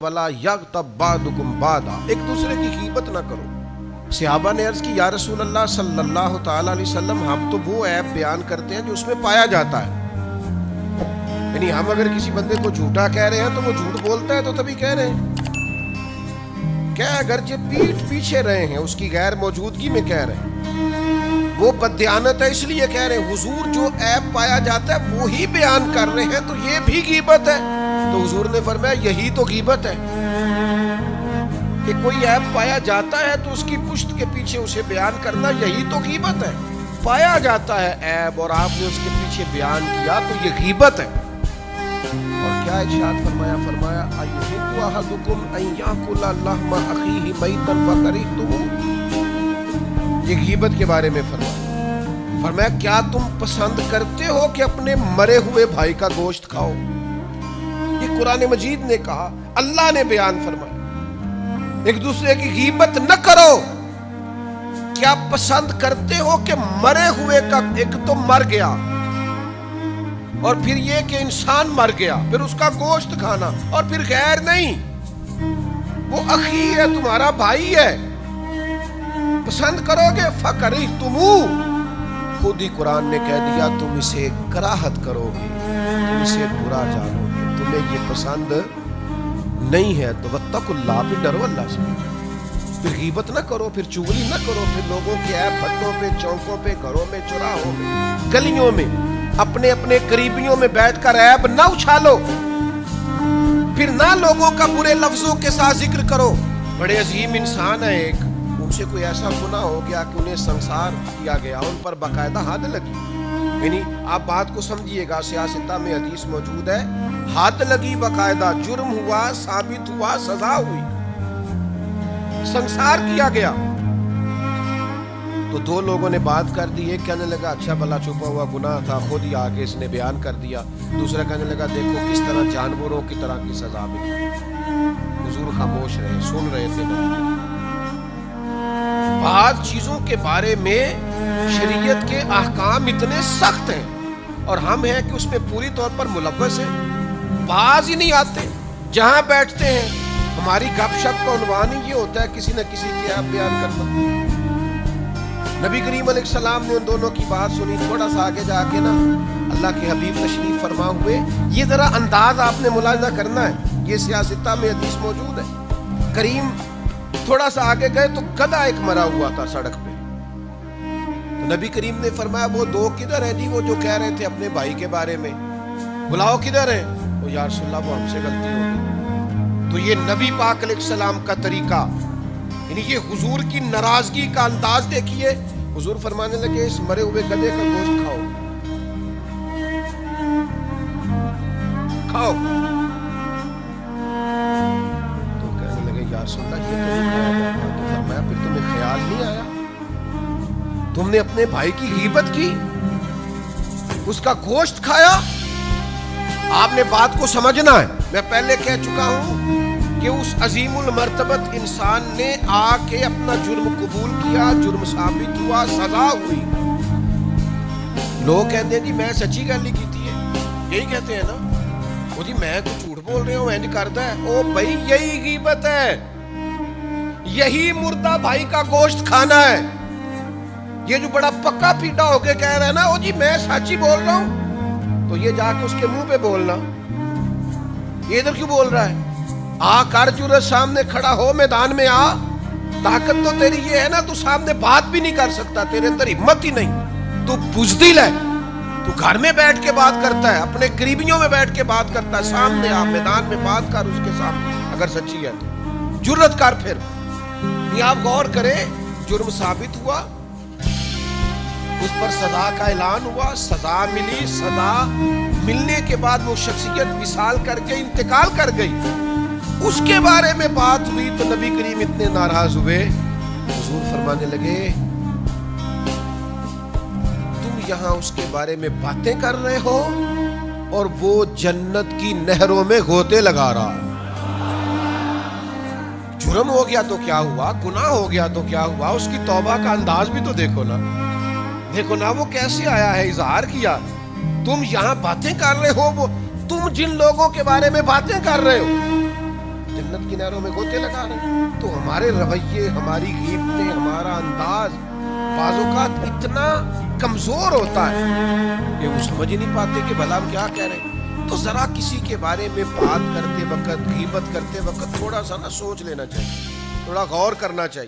वला यग़्तब बादुकुम बादा, एक दूसरे की गीबत ना करो। सहाबा ने अर्ज की या रसूल अल्लाह सल्लल्लाहु ताला अलैहि वसल्लम, हम तो वो ऐप बयान करते हैं जो उसमें पाया जाता है। यानी हम अगर किसी बंदे को झूठा कह रहे हैं तो वो झूठ बोलता है तो तभी कह रहे हैं। क्या अगर जो पीठ पीछे रहे हैं उसकी गैर मौजूदगी में कह रहे हैं, वो बददियानत है इसलिए कह रहे हैं। हुजूर जो ऐप पाया जाता है वो ही बयान कर रहे हैं तो ये भी गीबत है। तो हुजूर ने फरमाया यही तो गीबत है कि कोई ऐप पाया जाता है तो उसकी पुश्त के पीछे उसे बयान करना, यही तो गीबत है। पाया जाता है ऐप और आपने उसके पीछे बयान किया तो ये गीबत है। और क्या इरशाद फरमाया, अयुहिब्बु अहदुकुम अन याकुला लहमा अखीहि मैतन फकरिहतुमू। ये गीबत के बारे में फरमाया क्या तुम पसंद करते हो कि अपने मरे हुए भाई का गोश्त खाओ। ये कुरान मजीद ने कहा, अल्लाह ने बयान फरमाया एक दूसरे की गीबत न करो। क्या पसंद करते हो कि मरे हुए का, एक तो मर गया और फिर ये कि इंसान मर गया, फिर उसका गोश्त खाना, और फिर गैर नहीं, वो अखी है, तुम्हारा भाई है, पसंद करोगे। फकरिहतुमू, खुद ही कुरान ने कह दिया तुम इसे कराहत करोगे, तुम इसे बुरा जानोगे, तुम्हें ये पसंद नहीं है। तो वत्तकुल्लाह, फिर डरो अल्लाह से, फिर गीबत न करो, फिर चुगली न करो, फिर लोगों के ऐप भट्टों पे, चौकों पे, घरों में, चौराहों में, गलियों में, अपने अपने करीबियों में बैठकर ऐब न उछालो, फिर ना लोगों का बुरे लफ्जों के साथ जिक्र करो। बड़े अजीम इंसान है एक, उनसे कोई ऐसा गुनाह हो गया कि उन्हें संसार किया गया, उन पर बाकायदा हद लगी। यानी आप बात को समझिएगा, सियासत में हदीस मौजूद है, हद लगी बाकायदा, जुर्म हुआ, साबित हुआ, सजा हुई, संसार किया गया। तो दो लोगों ने बात कर दी, एक कहने लगा अच्छा भला छुपा हुआ गुनाह था, खुद ही आगे इसने बयान कर दिया। दूसरा कहने लगा देखो किस तरह जानवरों की तरह की सजा मिली। हुजूर खामोश रहे, सुन रहे थे। बाद चीजों के बारे में शरीयत के अहकाम इतने सख्त हैं और हम हैं कि उसमें पूरी तौर पर मुलव्वस हैं, बाज ही नहीं आते। जहां बैठते हैं हमारी गपशप का उन्वान ही ये होता है किसी न किसी के आप बयान करना। नबी करीम अलैहिस्सलाम ने उन दोनों की बात सुनी, थोड़ा सा आगे जाके ना अल्लाह के हबीब तशरीफ फरमा हुए। ये जरा अंदाज आपने मुलाहिजा करना है, ये सियासत में हदीस मौजूद है। करीम थोड़ा सा आगे गए तो गधा एक मरा हुआ था सड़क पे। तो नबी करीम ने फरमाया वो दो किधर है जी, वो जो कह रहे थे अपने भाई के बारे में, बुलाओ किधर है। वो या रसूल अल्लाह, वो हमसे गलती हो गई। तो ये नबी पाक अलैहिस्सलाम का तरीका, यानी ये हुजूर की नाराजगी का अंदाज देखिए। हुजूर फरमाने लगे इस मरे हुए गधे का गोश्त खाओ, खाओ। तो कहने लगे या रसूल अल्लाह ये तो नहीं खाया जाता। तो फरमाया फिर तुम्हें ख्याल नहीं आया, तुमने अपने भाई की गीबत की, उसका गोश्त खाया। आपने बात को समझना है, मैं पहले कह चुका हूं कि उस अजीमुल मर्तबत इंसान ने आके अपना जुर्म कबूल किया, जुर्म साबित हुआ, सजा हुई। लोग कहते हैं जी मैं सच्ची गल ही की थी, यही कहते हैं ना, वो जी मैं कुछ झूठ बोल रहे हूं, इंज करता है। ओ भाई यही गीबत है, यही मुर्दा भाई का गोश्त खाना है। ये जो बड़ा पक्का पीटा होके कह रहा है ना, ओ जी मैं सच्ची बोल रहा हूं, तो ये जाके उसके मुंह पे बोलना, ये इधर क्यों बोल रहा है। आ कर जुर्रत सामने खड़ा हो, मैदान में आ, ताकत तो तेरी ये है ना, तू सामने बात भी नहीं कर सकता, तेरे अंदर हिम्मत ही नहीं, तू बुज़दिल है, तू घर में बैठ के बात करता है, अपने करीबियों में बैठ के बात करता है। सामने आ, मैदान में बात कर उसके सामने, अगर सच्ची है तो जुर्रत कर। फिर ये आप गौर करें, जुर्म साबित हुआ, उस पर सजा का ऐलान हुआ, सजा मिली, सजा मिलने के बाद वो शख्सियत विसाल करके इंतकाल कर गई। उसके बारे में बात हुई तो नबी करीम इतने नाराज हुए, हुजूर फरमाने लगे तुम यहां उसके बारे में बातें कर रहे हो और वो जन्नत की नहरों में गोते लगा रहा है। जुर्म हो गया तो क्या हुआ, गुनाह हो गया तो क्या हुआ, उसकी तौबा का अंदाज भी तो देखो ना, देखो ना वो कैसे आया है, इजहार किया। तुम यहां बातें कर रहे हो, वो तुम जिन लोगों के बारे में बातें कर रहे हो جنت کی نہروں میں گوتے لگا رہے ہیں. تو ہمارے رویے، ہماری غیبتیں، ہمارا انداز بعض اوقات اتنا کمزور ہوتا ہے کہ وہ سمجھ ہی نہیں پاتے کہ بھلا ہم کیا کہہ رہے ہیں. تو ذرا کسی کے بارے میں بات کرتے وقت، غیبت کرتے وقت تھوڑا سا نا سوچ لینا چاہیے، تھوڑا غور کرنا چاہیے.